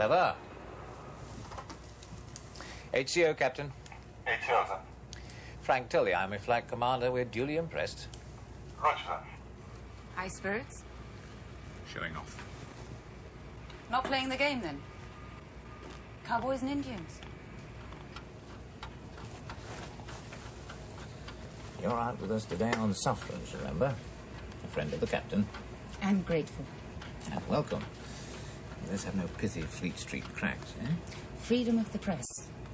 Clever. HCO, Captain. HCO, sir. Frank Tully, I'm a flight commander. We're duly impressed. Roger, sir. High spirits? Showing off. Not playing the game, then? Cowboys and Indians? You're out with us today on sufferance, remember? A friend of the captain. I'm grateful. And welcome. Let's have no pithy Fleet Street cracks, eh? Freedom of the press.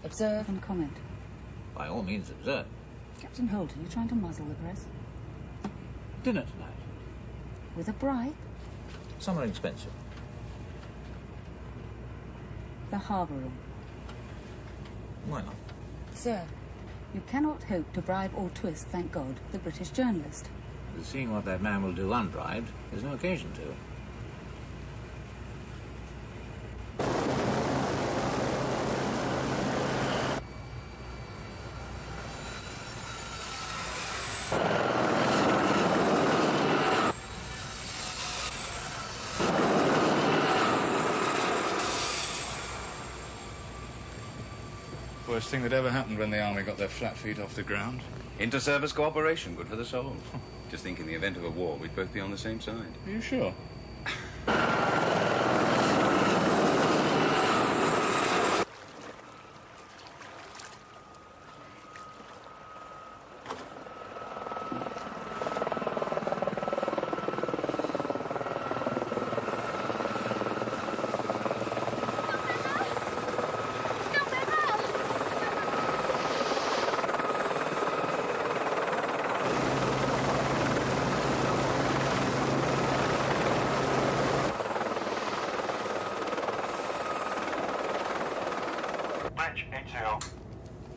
Observe and comment. By all means, observe. Captain Holt, are you trying to muzzle the press? Dinner tonight. With a bribe? Somewhere expensive. The harbour room. Why not? Sir, you cannot hope to bribe or twist, thank God, the British journalist. But seeing what that man will do unbribed, there's no occasion to. Worst thing that ever happened when the army got their flat feet off the ground. Inter-service cooperation, good for the soul. Just think in the event of a war, we'd both be on the same side. Are you sure?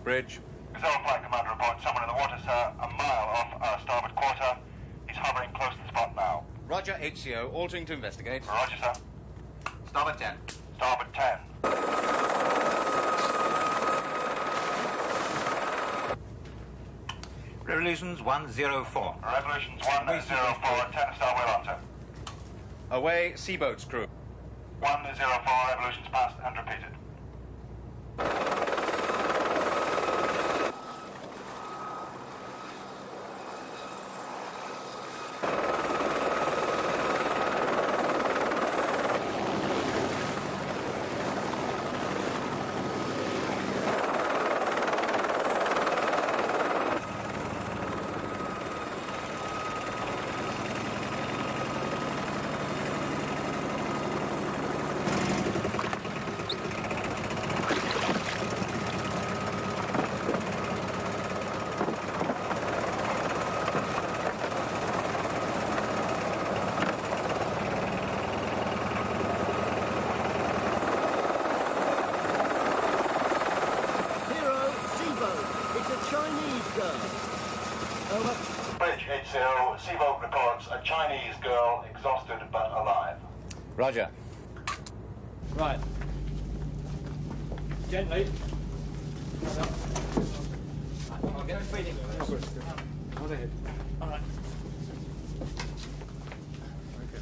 Bridge. Gazelle Flight Commander reports someone in the water, sir, a mile off our starboard quarter. He's hovering close to the spot now. Roger, HCO. Altering to investigate. Roger, sir. Starboard 10. Starboard 10. Revolutions 104. Revolutions 104, 10 star well on, sir. Away, seaboats crew. 104, revolutions passed and repeated. Bridge, HCO, Seaboat reports a Chinese girl, exhausted but alive. Roger. Right. Gently. I'll get a feeding. Hold ahead. All right.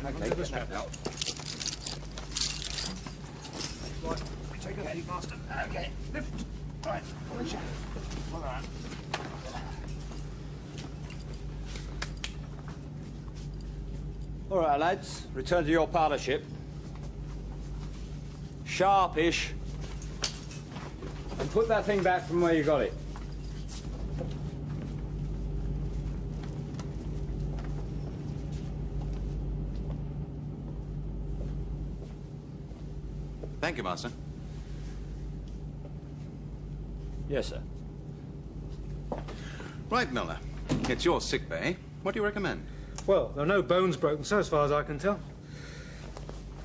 Okay, get that out. Right. Take a seat, Master. Okay, lift. All right. All right. All right, lads. Return to your partnership. Sharpish. And put that thing back from where you got it. Thank you, Master. Yes, sir. Right, Milner. It's your sick bay. What do you recommend? Well, there are no bones broken, so as far as I can tell.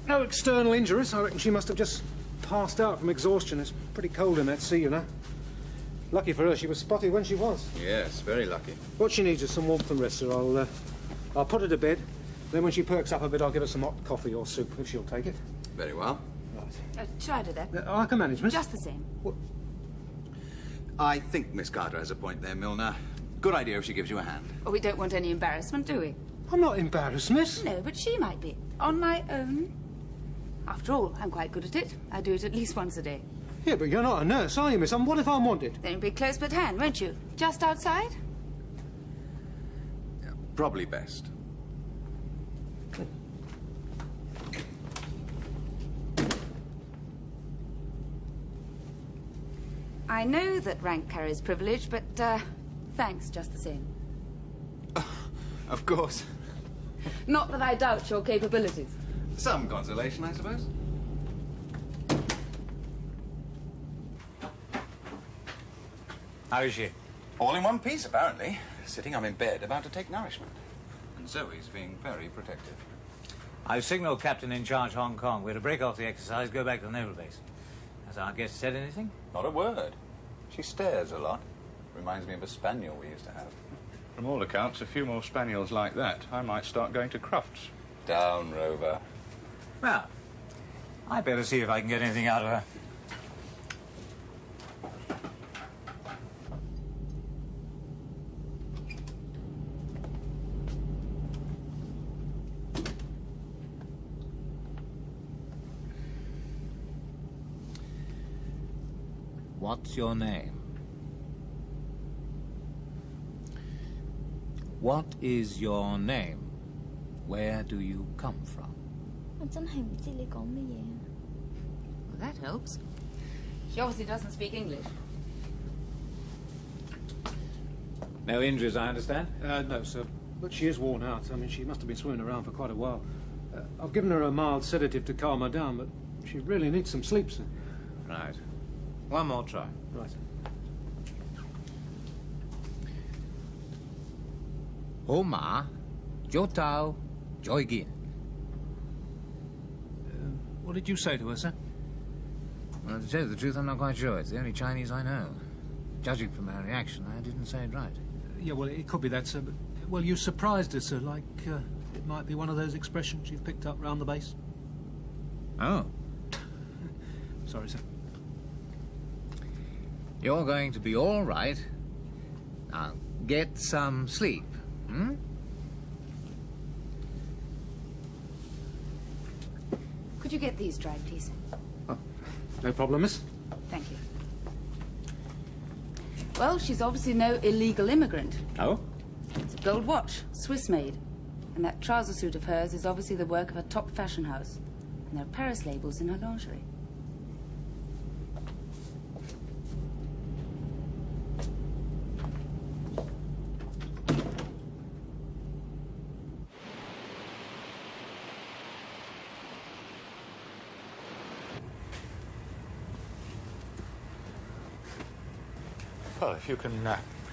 No external injuries. I reckon she must have just passed out from exhaustion. It's pretty cold in that sea, you know. Lucky for her, she was spotted when she was. Yes, very lucky. What she needs is some warmth and rest, sir. I'll put her to bed. Then when she perks up a bit, I'll give her some hot coffee or soup, if she'll take it. Very well. Right. Try to that. I can manage, miss. Just the same. I think Miss Carter has a point there, Milner. Good idea if she gives you a hand. Oh, we don't want any embarrassment, do we? I'm not embarrassed, miss. No, but she might be. On my own. After all, I'm quite good at it. I do it at least once a day. Yeah, but you're not a nurse, are you, miss? And what if I'm wanted? Then you'll be close but hand, won't you? Just outside? Yeah, probably best. I know that rank carries privilege, but, thanks just the same. Of course. Not that I doubt your capabilities. Some consolation, I suppose. How is she? All in one piece, apparently. Sitting up in bed, about to take nourishment. And Zoe's being very protective. I've signaled Captain in charge Hong Kong. We're to break off the exercise, go back to the naval base. Has our guest said anything? Not a word. She stares a lot. Reminds me of a spaniel we used to have. From all accounts, a few more spaniels like that, I might start going to Crufts. Down, Rover. Well, I better see if I can get anything out of her. What's your name? What is your name? Where do you come from? 我真係唔知你講乜嘢。 Well, that helps. She obviously doesn't speak English. No injuries, I understand? No, sir. But she is worn out. I mean, she must have been swimming around for quite a while. I've given her a mild sedative to calm her down, but she really needs some sleep, sir. Right. One more try. Right. Homa, Jotao, Joygin. What did you say to her, sir? Well, to tell you the truth, I'm not quite sure. It's the only Chinese I know. Judging from her reaction, I didn't say it right. Yeah, well, it could be that, sir, but... Well, you surprised her, sir, like it might be one of those expressions you've picked up round the base. Oh. Sorry, sir. You're going to be all right. Now, get some sleep, hmm? Could you get these dried, please? Oh, no problem, miss. Thank you. Well, she's obviously no illegal immigrant. Oh? It's a gold watch, Swiss-made. And that trouser suit of hers is obviously the work of a top fashion house. And there are Paris labels in her lingerie. Well, if you can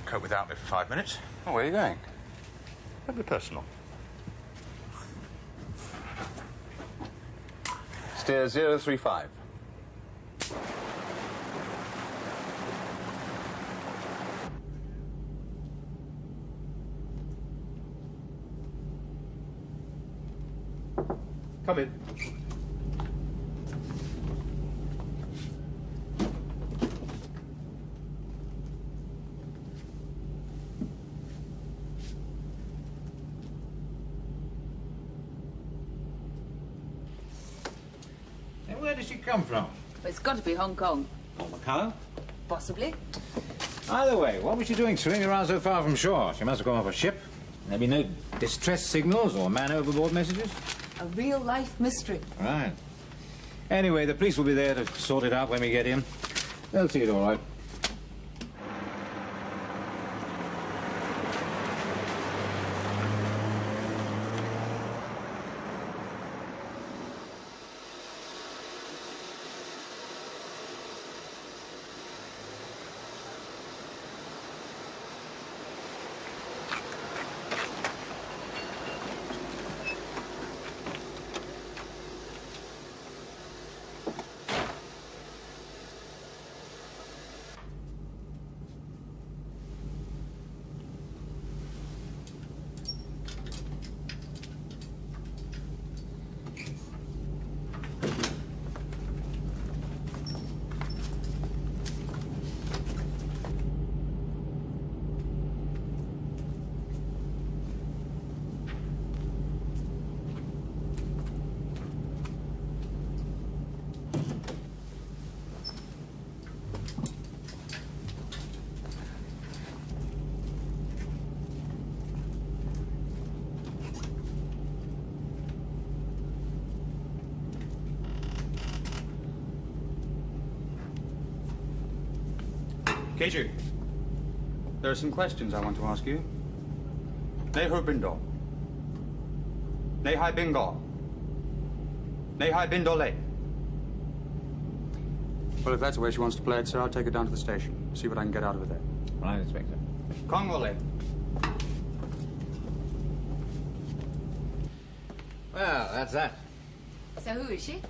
cope without me for 5 minutes, Oh, where are you going? that'd be personal. Steer 035. Come in. And where does she come from? But it's got to be Hong Kong. On Macau? Possibly. Either way, what was she doing swimming around so far from shore? She must have come off a ship. There'd be no distress signals or man overboard messages. A real-life mystery. Right. Anyway, the police will be there to sort it out when we get in. They'll see it all right. Keiju, there are some questions I want to ask you. Neho Bindo. Nehai Bingo. Nehai Bindole. Well, if that's the way she wants to play it, sir, I'll take her down to the station. See what I can get out of her there. Right, Inspector. Kongole. Well, that's that. So who is she?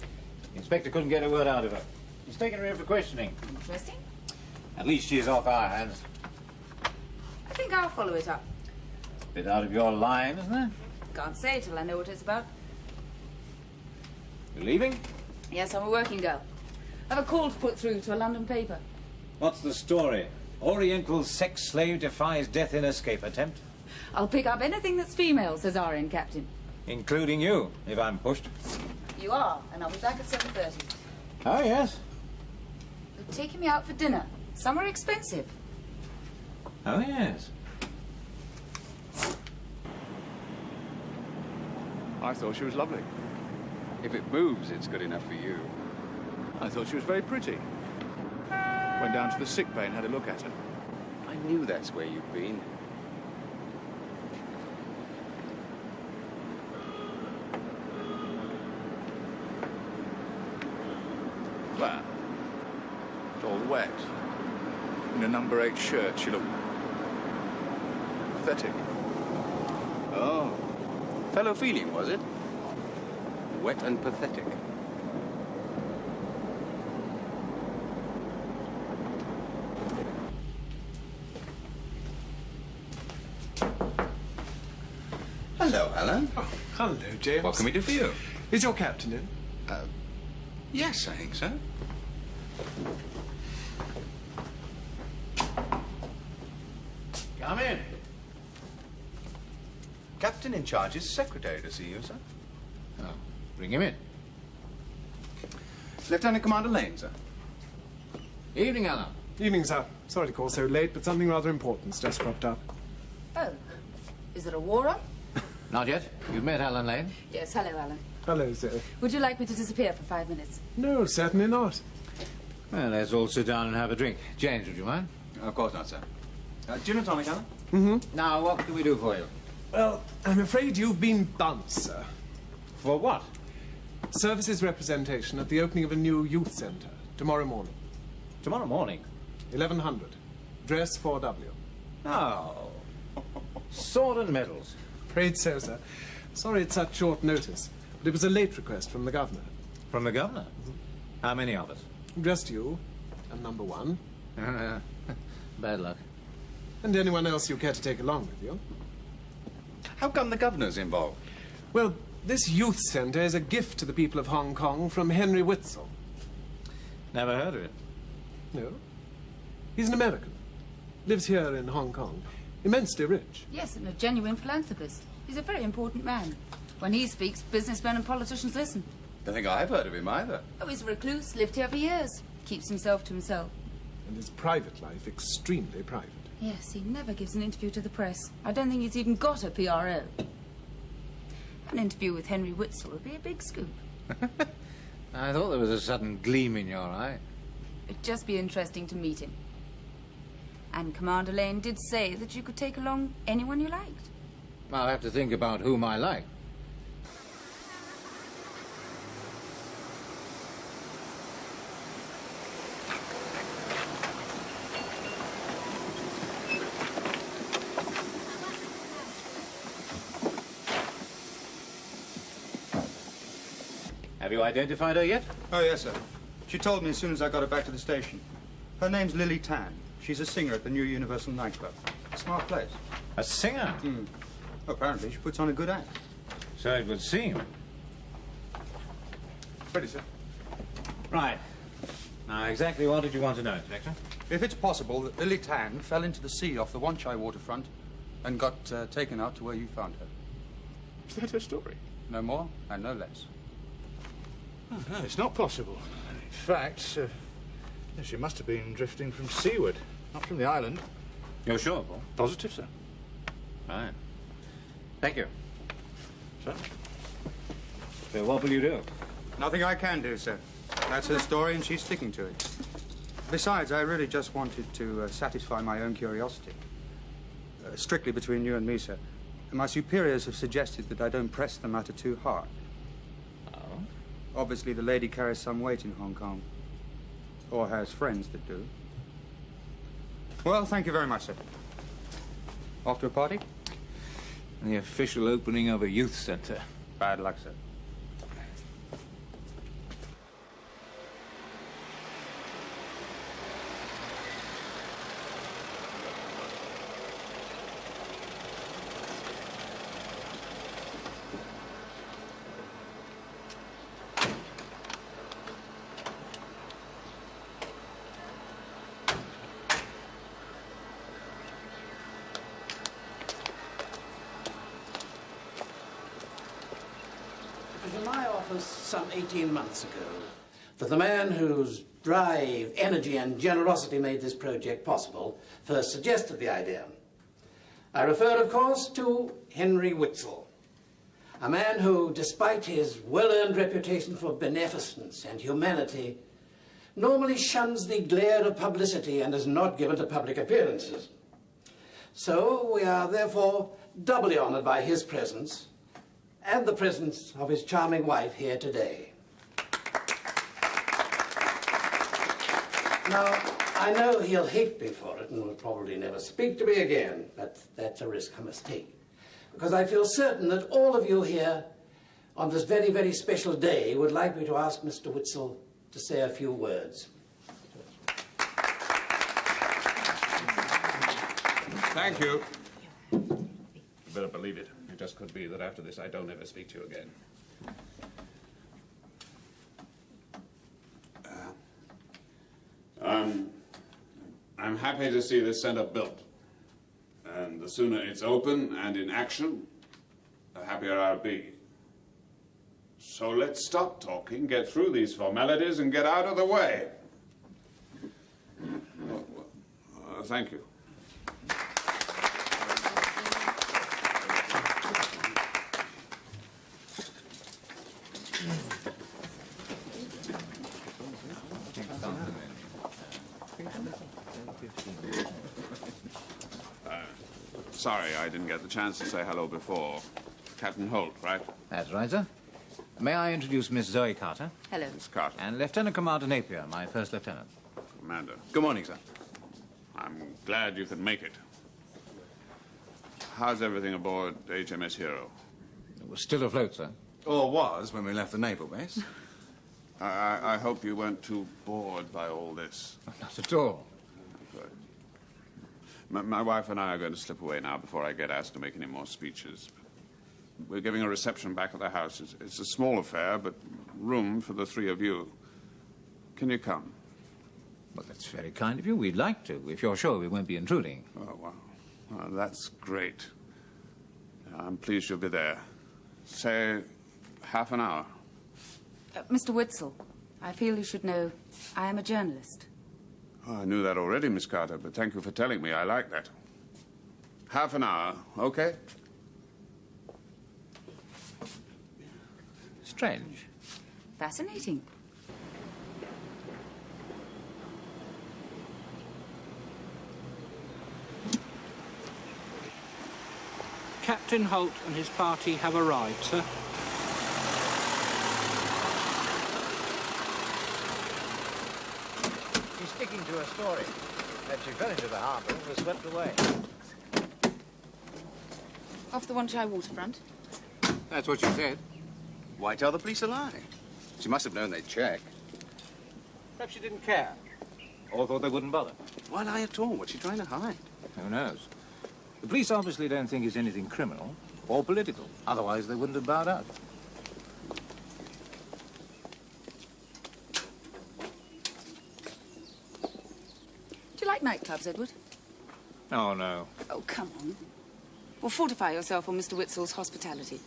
The inspector couldn't get a word out of her. He's taken her in for questioning. Interesting. At least she's off our hands. I think I'll follow it up. Bit out of your line, isn't it? Can't say till I know what it's about. You leaving? Yes, I'm a working girl. I have a call to put through to a London paper. What's the story? Oriental sex slave defies death in escape attempt? I'll pick up anything that's female, says RN Captain. Including you, if I'm pushed. You are, and I'll be back at 7:30. Oh, yes. You're taking me out for dinner. Somewhere expensive. Oh, yes. I thought she was lovely. If it moves, it's good enough for you. I thought she was very pretty. Went down to the sick bay and had a look at her. I knew that's where you'd been. Well, it's all wet. In a number 8 shirt, she looked pathetic. Oh. Fellow feeling, was it? Wet and pathetic. Hello, Alan. Oh, hello, James. What can we do for you? Is your captain in? Yes, I think so. Come in. Captain in charge's secretary to see you, sir. Oh, bring him in. Lieutenant Commander Lane, sir. Evening, Alan. Evening, sir. Sorry to call so late, but something rather important's just cropped up. Oh. Is there a war on? Not yet. You've met Alan Lane? Yes, hello, Alan. Hello, sir. Would you like me to disappear for 5 minutes? No, certainly not. Well, let's all sit down and have a drink. James, would you mind? Of course not, sir. Gin and tonic, Alan? Mm-hmm. Now, what can we do for you? Well, I'm afraid you've been bumped, sir. For what? Services representation at the opening of a new youth centre tomorrow morning. Tomorrow morning? 1100. Dress 4W. Oh. Sword and medals. Afraid so, sir. Sorry it's such short notice, but it was a late request from the governor. From the governor? How many of us? Just you, and number 1. Bad luck. And anyone else you care to take along with you. How come the governor's involved? Well, this youth centre is a gift to the people of Hong Kong from Henry Witzel. Never heard of it. No. He's an American. Lives here in Hong Kong. Immensely rich. Yes, and a genuine philanthropist. He's a very important man. When he speaks, businessmen and politicians listen. Don't think I've heard of him either. Oh, he's a recluse, lived here for years. Keeps himself to himself. And his private life extremely private. Yes, he never gives an interview to the press. I don't think he's even got a PRO. An interview with Henry Witzel would be a big scoop. I thought there was a sudden gleam in your eye. It'd just be interesting to meet him. And Commander Lane did say that you could take along anyone you liked. I'll have to think about whom I like. Have you identified her yet? Oh, yes, sir. She told me as soon as I got her back to the station. Her name's Lily Tan. She's a singer at the new Universal nightclub. Smart place. A singer? Hmm. Apparently, she puts on a good act. So it would seem. Ready, sir. Right. Now, exactly what did you want to know, Inspector? If it's possible that Lily Tan fell into the sea off the Wan Chai waterfront and got taken out to where you found her. Is that her story? No more and no less. Oh, no, it's not possible. In fact, she must have been drifting from seaward, not from the island. You're sure, Paul? Positive, sir. Right. Thank you. Sir? So what will you do? Nothing I can do, sir. That's her story and she's sticking to it. Besides, I really just wanted to satisfy my own curiosity. Strictly between you and me, sir. My superiors have suggested that I don't press the matter too hard. Oh? Obviously, the lady carries some weight in Hong Kong. Or has friends that do. Well, thank you very much, sir. Off to a party? The official opening of a youth centre. Bad luck, sir. It was in my office some 18 months ago that the man whose drive, energy, and generosity made this project possible first suggested the idea. I refer, of course, to Henry Witzel, a man who, despite his well-earned reputation for beneficence and humanity, normally shuns the glare of publicity and is not given to public appearances. So we are therefore doubly honored by his presence and the presence of his charming wife here today. Now, I know he'll hate me for it and will probably never speak to me again, but that's a risk I must take. Because I feel certain that all of you here on this very, very special day would like me to ask Mr. Witzel to say a few words. Thank you. You better believe it. It just could be that after this I don't ever speak to you again. I'm happy to see this centre built. And the sooner it's open and in action, the happier I'll be. So let's stop talking, get through these formalities, and get out of the way. Thank you. Sorry, I didn't get the chance to say hello before. Captain Holt, right? That's right, sir. May I introduce Miss Zoe Carter? Hello. Miss Carter. And Lieutenant Commander Napier, my first lieutenant. Commander. Good morning, sir. I'm glad you could make it. How's everything aboard HMS Hero? It was still afloat, sir. Or was when we left the naval base. I hope you weren't too bored by all this. Not at all. Good. My wife and I are going to slip away now before I get asked to make any more speeches. We're giving a reception back at the house. It's a small affair, but room for the three of you. Can you come? Well, that's very kind of you. We'd like to, if you're sure we won't be intruding. Oh, wow. Well, that's great. I'm pleased you'll be there. Say, half an hour. Mr. Witzel, I feel you should know I am a journalist. Oh, I knew that already, Miss Carter, but thank you for telling me. I like that. Half an hour, okay? Strange. Fascinating. Captain Holt and his party have arrived, sir. She's sticking to her story. That she fell into the harbour and was swept away. Off the Wan Chai waterfront. That's what she said. Why tell the police a lie? She must have known they'd check. Perhaps she didn't care. Or thought they wouldn't bother. Why lie at all? What's she trying to hide? Who knows? The police obviously don't think it's anything criminal or political. Otherwise, they wouldn't have bowed out. Do you like nightclubs, Edward? Oh, no. Oh, come on. Well, fortify yourself on Mr. Witzel's hospitality.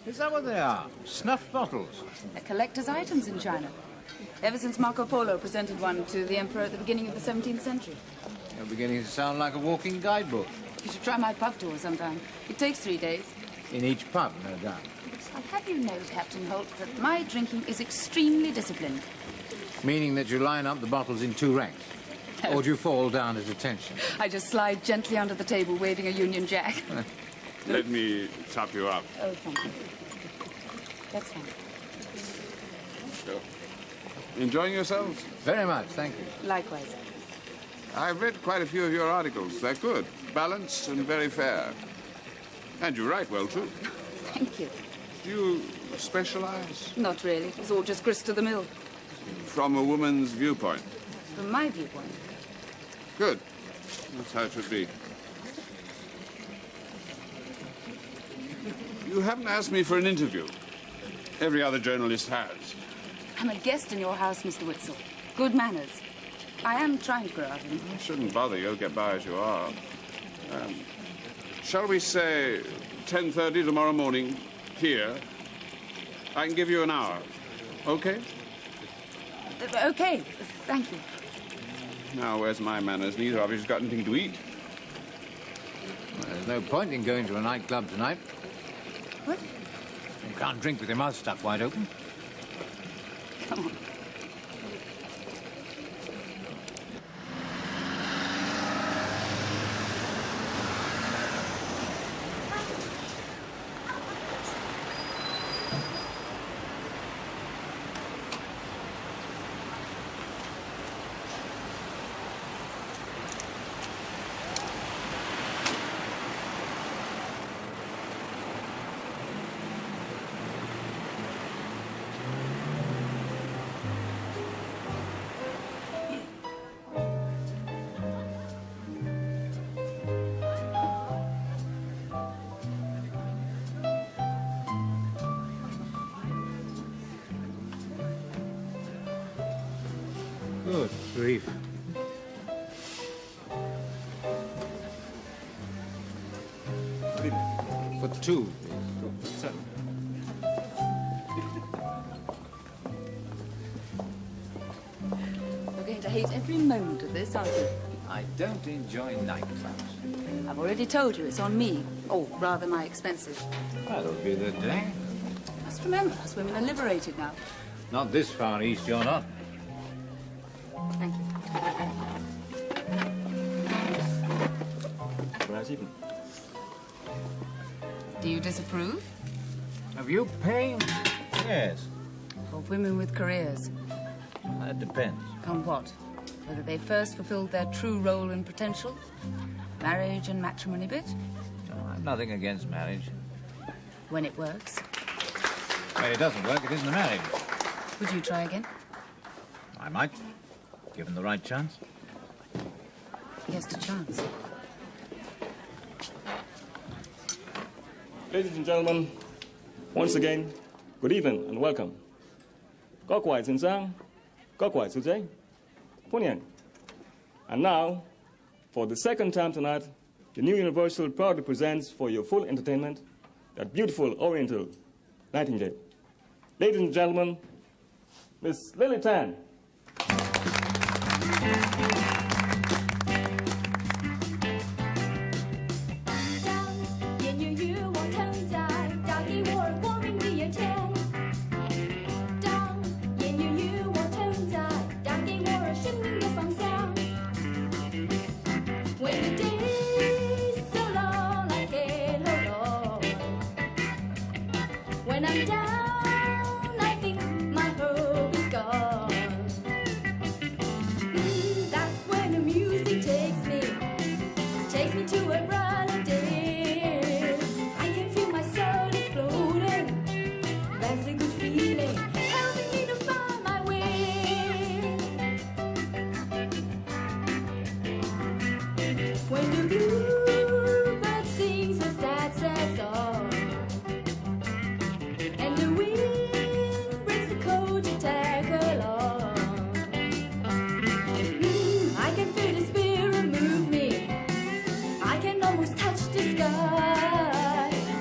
Is that what they are? Snuff bottles? They're collector's items in China. Ever since Marco Polo presented one to the emperor at the beginning of the 17th century. You're beginning to sound like a walking guidebook. You should try my pub tour sometime. It takes 3 days. In each pub, no doubt. I'll have you know, Captain Holt, that my drinking is extremely disciplined. Meaning that you line up the bottles in 2 ranks? Or do you fall down at attention? I just slide gently under the table, waving a Union Jack. Let me top you up. Oh, thank you. That's fine. So, enjoying yourselves? Very much, thank you. Likewise. I've read quite a few of your articles. They're good, balanced and very fair. And you write well, too. Thank you. Do you specialize? Not really. It's all just grist to the mill. From a woman's viewpoint? From my viewpoint. Good. That's how it should be. You haven't asked me for an interview. Every other journalist has. I'm a guest in your house, Mr. Witzel. Good manners. I am trying to grow out of them. I shouldn't bother. You'll get by as you are. Shall we say 10:30 tomorrow morning, here? I can give you an hour. Okay? Okay. Thank you. Now, where's my manners? Neither of you's got anything to eat. Well, there's no point in going to a nightclub tonight. What? You can't drink with your mouth stuck wide open. Come on. Good grief. For 2. You're going to hate every moment of this, aren't you? I don't enjoy nightclubs. I've already told you it's on me. Or rather, my expenses. That'll be the day. You must remember, us women are liberated now. Not this far east, you're not. Thank you. Do you disapprove? Of you paying? Yes. Of women with careers? That depends. On what? Whether they first fulfilled their true role and potential? Marriage and matrimony bit? I've nothing against marriage. When it works? When it doesn't work, it isn't a marriage. Would you try again? I might, given the right chance. Just a chance. Ladies and gentlemen, once again, good evening and welcome. Các vị先生, các vị小姐,歡迎. And now, for the second time tonight, the New Universal proudly presents for your full entertainment that beautiful Oriental Nightingale. Ladies and gentlemen, Miss Lily Tan.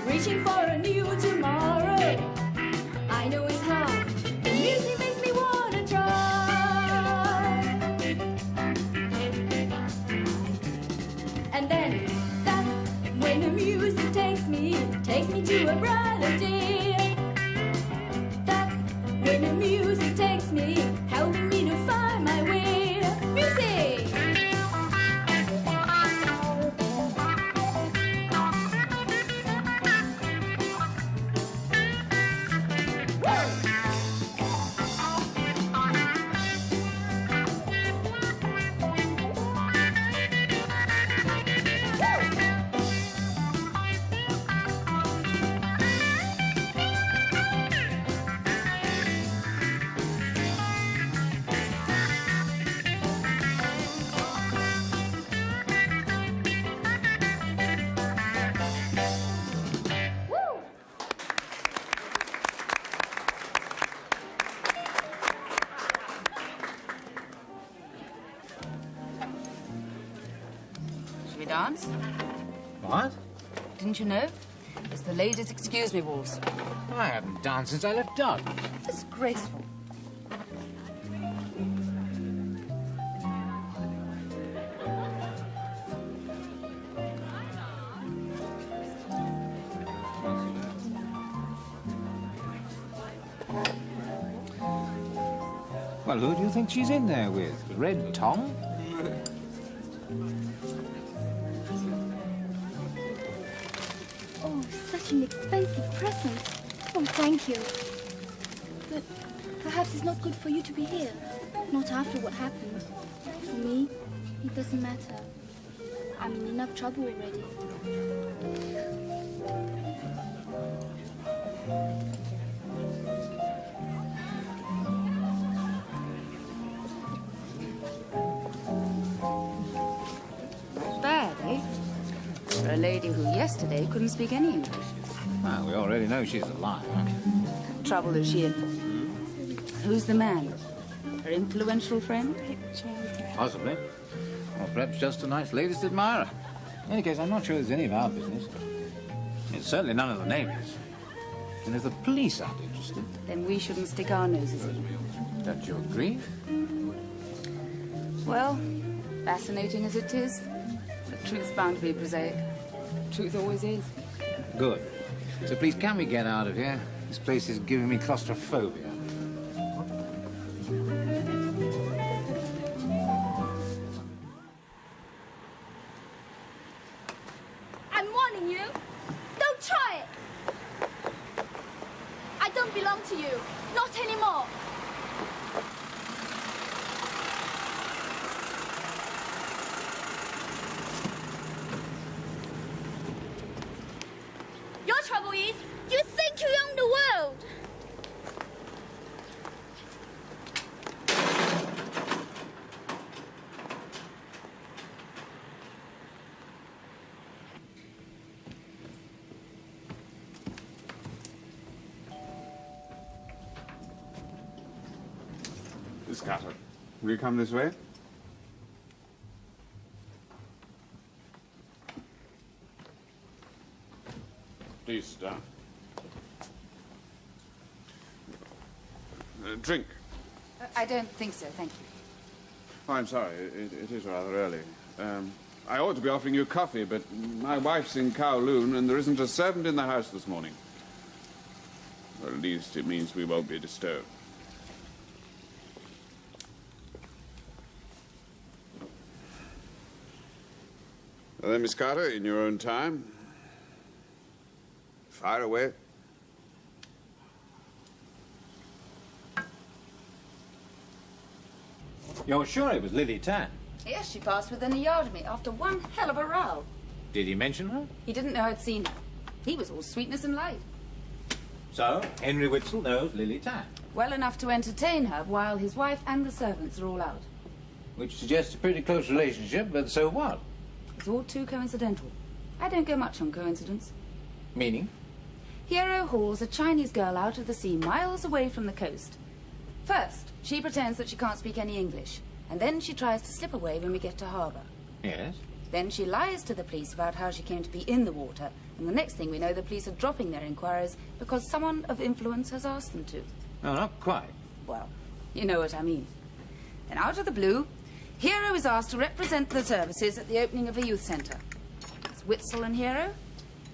'Reaching for a new tomorrow. melody. That's when the music takes me, helping me to find my way. Music! Dance? What? Didn't you know? It's the ladies' excuse me waltz. I haven't danced since I left Doug. Disgraceful. Well, who do you think she's in there with? Red Tom? Oh, such an expensive present. Oh, thank you. But perhaps it's not good for you to be here. Not after what happened. For me, it doesn't matter. I'm in enough trouble already. Bad, eh? For a lady who yesterday couldn't speak any English. Well, we already know she's a liar. Trouble is she in? Who's the man? Her influential friend? Possibly. Or perhaps just a nice latest admirer. In any case, I'm not sure there's any of our business. It's certainly none of the neighbours. And if the police aren't interested... Then we shouldn't stick our noses in. Don't you agree? Well, fascinating as it is, the truth's bound to be prosaic. Truth always is. Good. So please, can we get out of here? This place is giving me claustrophobia. I'm warning you. Don't try it. I don't belong to you. Not anymore. Your trouble is, you think you own the world. Miss Carter, will you come this way? Please sit down. Drink. I don't think so, thank you. Oh, I'm sorry. It is rather early. I ought to be offering you coffee, but my wife's in Kowloon, and there isn't a servant in the house this morning. Or at least it means we won't be disturbed. Well, then, Miss Carter, in your own time, fire away. You're sure it was Lily Tan? Yes, she passed within a yard of me after one hell of a row. Did he mention her? He didn't know I'd seen her. He was all sweetness and light. So, Henry Witzel knows Lily Tan. Well enough to entertain her while his wife and the servants are all out. Which suggests a pretty close relationship, but so what? It's all too coincidental. I don't go much on coincidence. Meaning? Hero hauls a Chinese girl out of the sea miles away from the coast. First, she pretends that she can't speak any English, and then she tries to slip away when we get to harbour. Yes? Then she lies to the police about how she came to be in the water, and the next thing we know, the police are dropping their inquiries because someone of influence has asked them to. No, not quite. Well, you know what I mean. Then out of the blue, Hero is asked to represent the services at the opening of a youth centre. It's Witzel and Hero,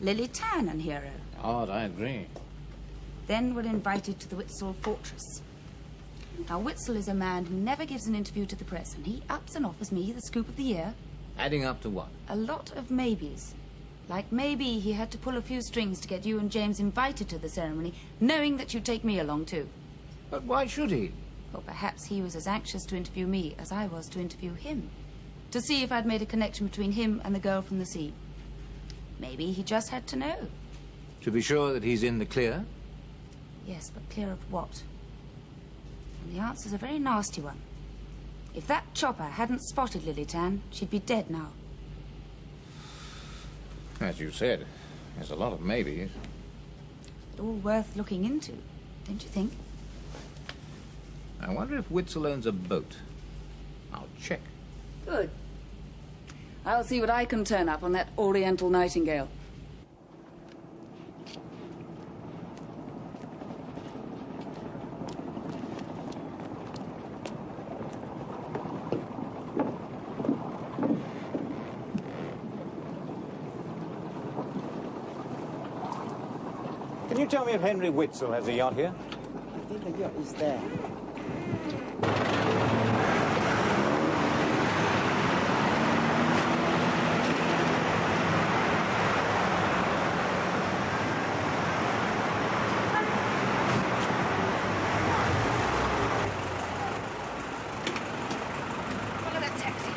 Lily Tan and Hero. odd, I agree. Then we're invited to the Witzel fortress. Now, Witzel is a man who never gives an interview to the press, and he ups and offers me the scoop of the year. Adding up to what? A lot of maybes. Like maybe he had to pull a few strings to get you and James invited to the ceremony, knowing that you'd take me along too. But why should he? Or perhaps he was as anxious to interview me as I was to interview him. To see if I'd made a connection between him and the girl from the sea. Maybe he just had to know. To be sure that he's in the clear? Yes, but clear of what? And the answer's a very nasty one. If that chopper hadn't spotted Lily Tan, she'd be dead now. As you said, there's a lot of maybes. But all worth looking into, don't you think? I wonder if Witzel owns a boat. I'll check. Good. I'll see what I can turn up on that Oriental Nightingale. Can you tell me if Henry Witzel has a yacht here? I think the yacht is there. Follow that taxi.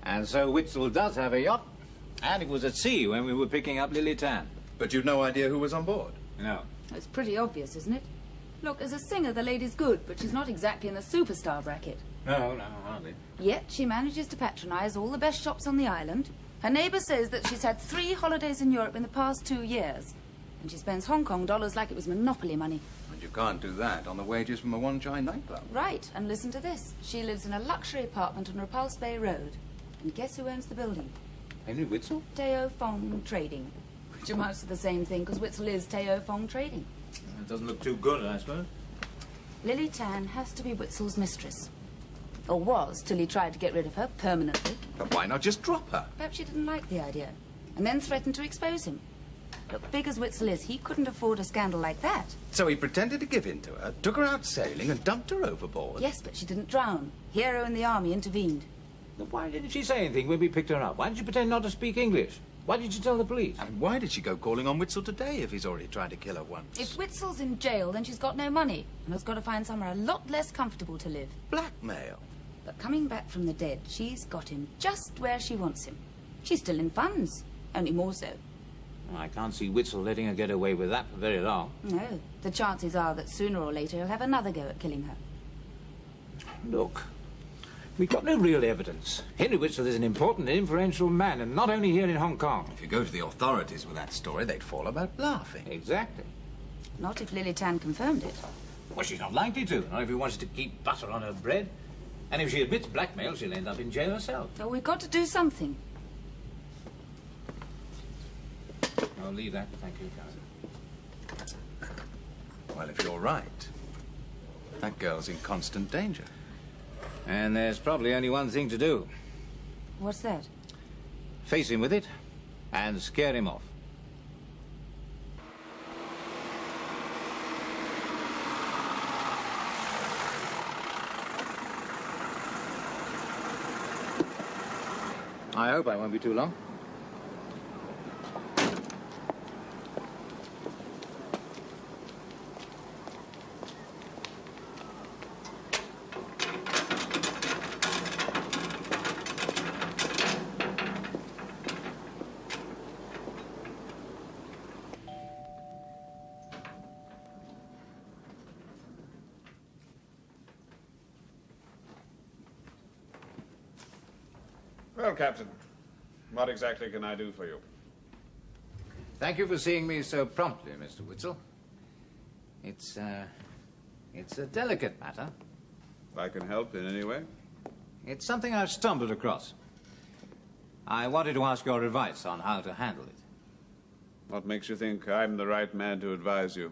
And so Witzel does have a yacht, and it was at sea when we were picking up Lily Tan. But you've no idea who was on board? No. It's pretty obvious, isn't it? Look, as a singer, the lady's good, but she's not exactly in the superstar bracket. No, hardly. Yet she manages to patronize all the best shops on the island. Her neighbor says that she's had 3 holidays in Europe in the past 2 years. And she spends Hong Kong dollars like it was monopoly money. And you can't do that on the wages from a Wan Chai nightclub. Right, and listen to this. She lives in a luxury apartment on Repulse Bay Road. And guess who owns the building? Henry Witzel? Teo Fong Trading. Which amounts to the same thing, because Witzel is Teo Fong Trading. It doesn't look too good, I suppose. Lily Tan has to be Witzel's mistress. Or was, till he tried to get rid of her permanently. But why not just drop her? Perhaps she didn't like the idea. And then threatened to expose him. Look, big as Witzel is, he couldn't afford a scandal like that. So he pretended to give in to her, took her out sailing, and dumped her overboard? Yes, but she didn't drown. Hero in the army intervened. Then why didn't she say anything when we picked her up? Why did she pretend not to speak English? Why did she tell the police? And why did she go calling on Witzel today if he's already tried to kill her once? If Witzel's in jail, then she's got no money and has got to find somewhere a lot less comfortable to live. Blackmail? But coming back from the dead, she's got him just where she wants him. She's still in funds, only more so. Well, I can't see Witzel letting her get away with that for very long. No, the chances are that sooner or later he'll have another go at killing her. Look, we've got no real evidence. Henry Witzel is an important and influential man, and not only here in Hong Kong. If you go to the authorities with that story, they'd fall about laughing. Exactly. Not if Lily Tan confirmed it. Well, she's not likely to, not if he wants to keep butter on her bread. And if she admits blackmail, she'll end up in jail herself. Oh, we've got to do something. I'll leave that, thank you, Karen. Well, if you're right, that girl's in constant danger. And there's probably only one thing to do. What's that? Face him with it and scare him off. I hope I won't be too long. Well, Captain, what exactly can I do for you? Thank you for seeing me so promptly, Mr. Witzel. It's a delicate matter. If I can help in any way? It's something I've stumbled across. I wanted to ask your advice on how to handle it. What makes you think I'm the right man to advise you?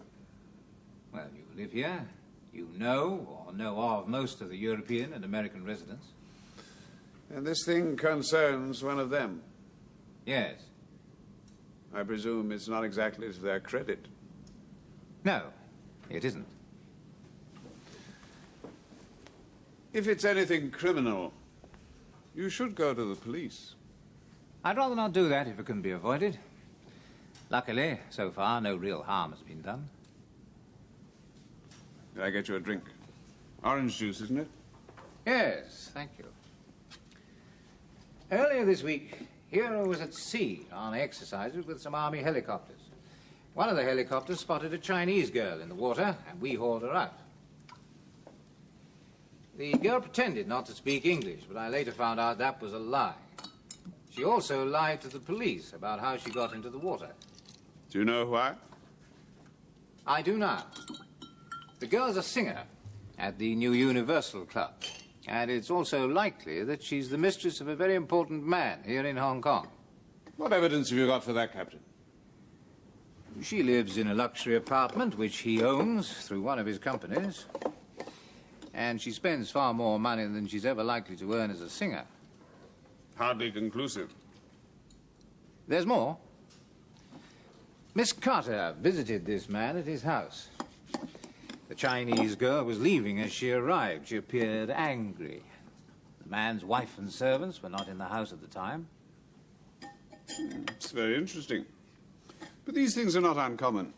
Well, you live here. You know or know of most of the European and American residents. And this thing concerns one of them. Yes. I presume it's not exactly to their credit. No, it isn't. If it's anything criminal, you should go to the police. I'd rather not do that if it can be avoided. Luckily, so far, no real harm has been done. Did I get you a drink? Orange juice, isn't it? Yes, thank you. Earlier this week, Hero was at sea on exercises with some army helicopters. One of the helicopters spotted a Chinese girl in the water, and we hauled her out. The girl pretended not to speak English, but I later found out that was a lie. She also lied to the police about how she got into the water. Do you know why? I do now. The girl's a singer at the New Universal Club. And it's also likely that she's the mistress of a very important man here in Hong Kong. What evidence have you got for that, Captain? She lives in a luxury apartment which he owns through one of his companies. And she spends far more money than she's ever likely to earn as a singer. Hardly conclusive. There's more. Miss Carter visited this man at his house. The Chinese girl was leaving as she arrived. She appeared angry. The man's wife and servants were not in the house at the time. It's very interesting. But these things are not uncommon.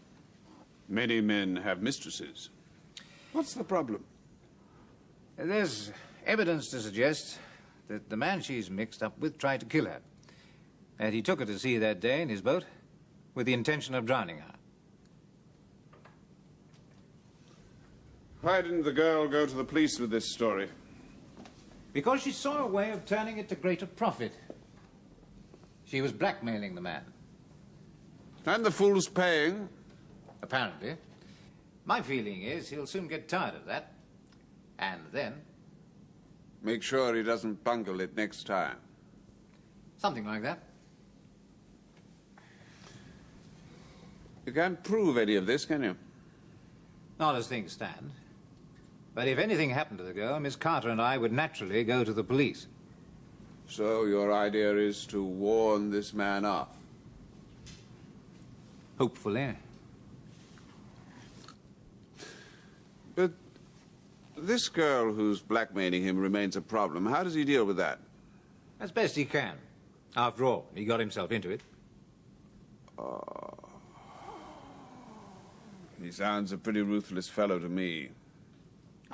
Many men have mistresses. What's the problem? There's evidence to suggest that the man she's mixed up with tried to kill her. And he took her to sea that day in his boat with the intention of drowning her. Why didn't the girl go to the police with this story? Because she saw a way of turning it to greater profit. She was blackmailing the man. And the fool's paying? Apparently. My feeling is he'll soon get tired of that. And then... Make sure he doesn't bungle it next time. Something like that. You can't prove any of this, can you? Not as things stand. But if anything happened to the girl, Miss Carter and I would naturally go to the police. So your idea is to warn this man off? Hopefully. But this girl who's blackmailing him remains a problem. How does he deal with that? As best he can. After all, he got himself into it. He sounds a pretty ruthless fellow to me.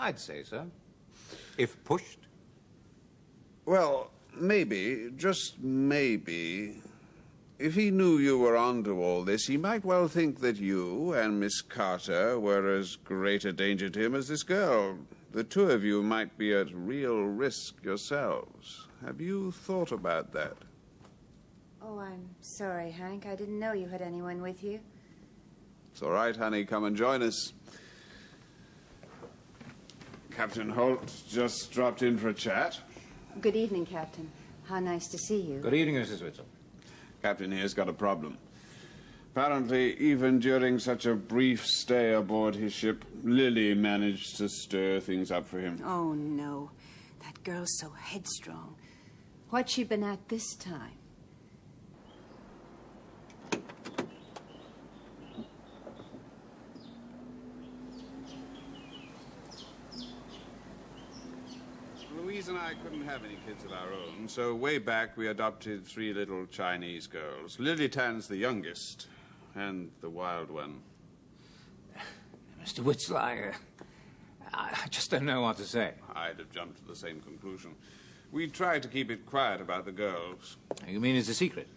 I'd say so. If pushed. Well, maybe, just maybe, if he knew you were onto all this, he might well think that you and Miss Carter were as great a danger to him as this girl. The two of you might be at real risk yourselves. Have you thought about that? Oh, I'm sorry, Hank. I didn't know you had anyone with you. It's all right, honey. Come and join us. Captain Holt just dropped in for a chat. Good evening, Captain. How nice to see you. Good evening, Mrs. Witzel. Captain here's got a problem. Apparently, even during such a brief stay aboard his ship, Lily managed to stir things up for him. Oh, no. That girl's so headstrong. What's she been at this time? Louise and I couldn't have any kids of our own, so way back we adopted 3 little Chinese girls. Lily Tan's the youngest, and the wild one. Mr. Witzel, I just don't know what to say. I'd have jumped to the same conclusion. We tried to keep it quiet about the girls. You mean it's a secret?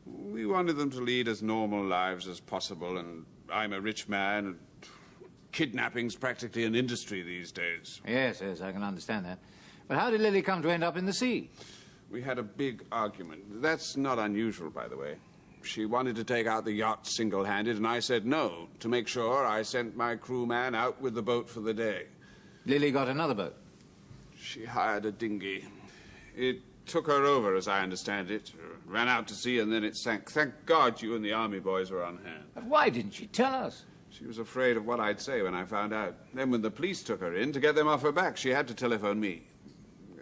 We wanted them to lead as normal lives as possible, and I'm a rich man, and kidnapping's practically an industry these days. Yes, I can understand that. But how did Lily come to end up in the sea? We had a big argument. That's not unusual, by the way. She wanted to take out the yacht single-handed, and I said no. To make sure, I sent my crewman out with the boat for the day. Lily got another boat? She hired a dinghy. It took her over, as I understand it. Ran out to sea, and then it sank. Thank God you and the army boys were on hand. But why didn't she tell us? She was afraid of what I'd say when I found out. Then when the police took her in, to get them off her back, she had to telephone me.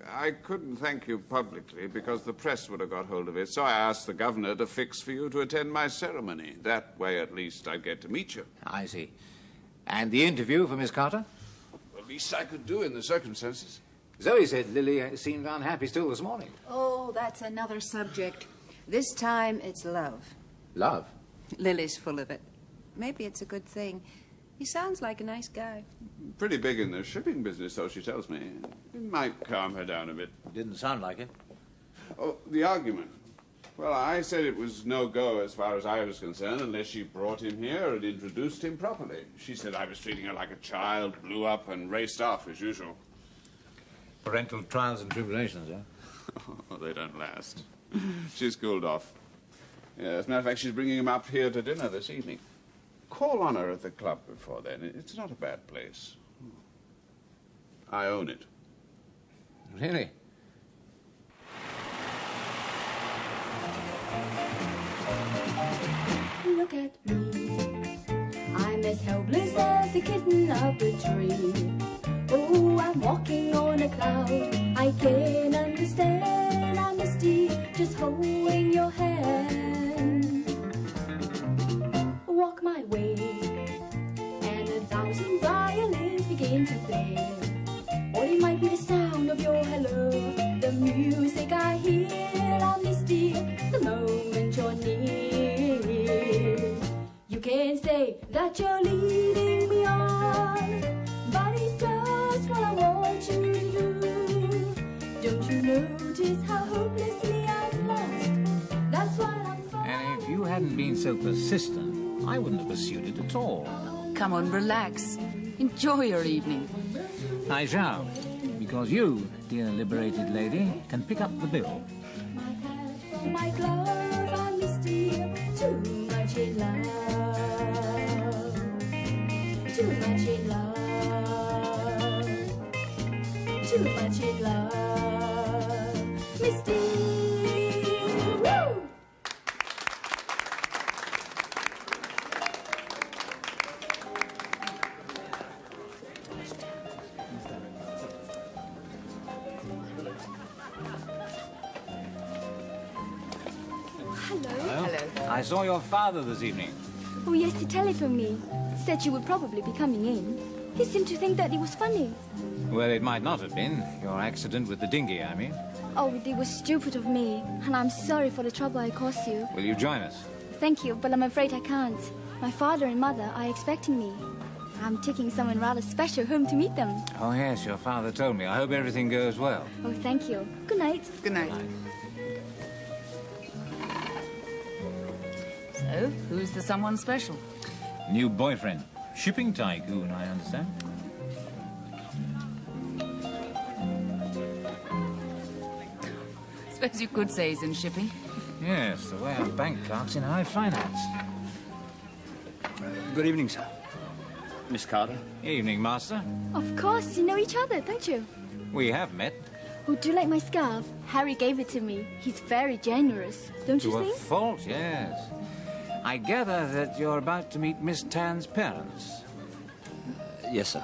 I couldn't thank you publicly because the press would have got hold of it, so I asked the governor to fix for you to attend my ceremony. That way, at least, I'd get to meet you. I see. And the interview for Miss Carter? The least I could do in the circumstances. Zoe said Lily seemed unhappy still this morning. Oh, that's another subject. This time it's love. Love? Lily's full of it. Maybe it's a good thing. He sounds like a nice guy. Pretty big in the shipping business, so she tells me. It might calm her down a bit. Didn't sound like it. Oh, the argument. Well, I said it was no go as far as I was concerned unless she brought him here and introduced him properly. She said I was treating her like a child, blew up and raced off as usual. Parental trials and tribulations, eh? Oh, they don't last. She's cooled off. Yeah, as a matter of fact, she's bringing him up here to dinner this evening. Call on her at the club before then. It's not a bad place. I own it. Really? Look at me. I'm as helpless as a kitten up a tree. Oh, I'm walking on a cloud. I can't understand. I'm misty, just holding your hand. Walk my way, and 1,000 violins begin to play. Or it might be the sound of your hello, the music I hear. I'm misty the moment you're near. You can say that you're leading me on, but it's just what I want you to do. Don't you notice how hopelessly I'm lost? That's what I'm falling. And if you hadn't been so persistent, I wouldn't have pursued it at all. Come on, relax. Enjoy your evening. I shall, because you, dear liberated lady, can pick up the bill. My glove, I'm misty, too much in love. Too much in love. Too much in love. Misty, woo! I saw your father this evening. Oh, yes, he telephoned me. Said you would probably be coming in. He seemed to think that it was funny. Well, it might not have been. Your accident with the dinghy, I mean. Oh, it was stupid of me, and I'm sorry for the trouble I caused you. Will you join us? Thank you, but I'm afraid I can't. My father and mother are expecting me. I'm taking someone rather special home to meet them. Oh, yes, your father told me. I hope everything goes well. Oh, thank you. Good night. Good night. So, who's the someone special? New boyfriend. Shipping tycoon, I understand. Suppose you could say he's in shipping. Yes, the way our bank clerk's in high finance. Good evening, sir. Miss Carter. Evening, Master. Of course, you know each other, don't you? We have met. Oh, do you like my scarf? Harry gave it to me. He's very generous, don't you To a think? fault, yes. I gather that you're about to meet Miss Tan's parents. Yes, sir.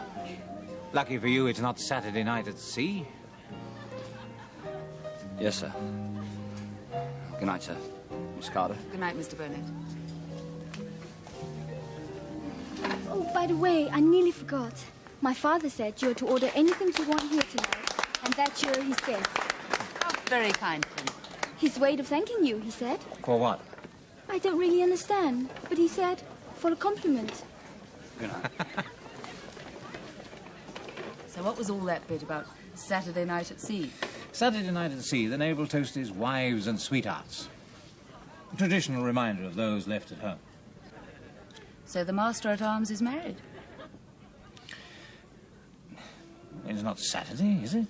Lucky for you, it's not Saturday night at sea. Yes, sir. Good night, sir. Miss Carter. Good night, Mr. Burnett. Oh, by the way, I nearly forgot. My father said you're to order anything you want here tonight. And that's your his guest. Oh, very kind of him. His way of thanking you, he said. For what? I don't really understand, but he said, for a compliment. So what was all that bit about Saturday night at sea? Saturday night at sea, the naval toast is wives and sweethearts. A traditional reminder of those left at home. So the master-at-arms is married? It's not Saturday, is it?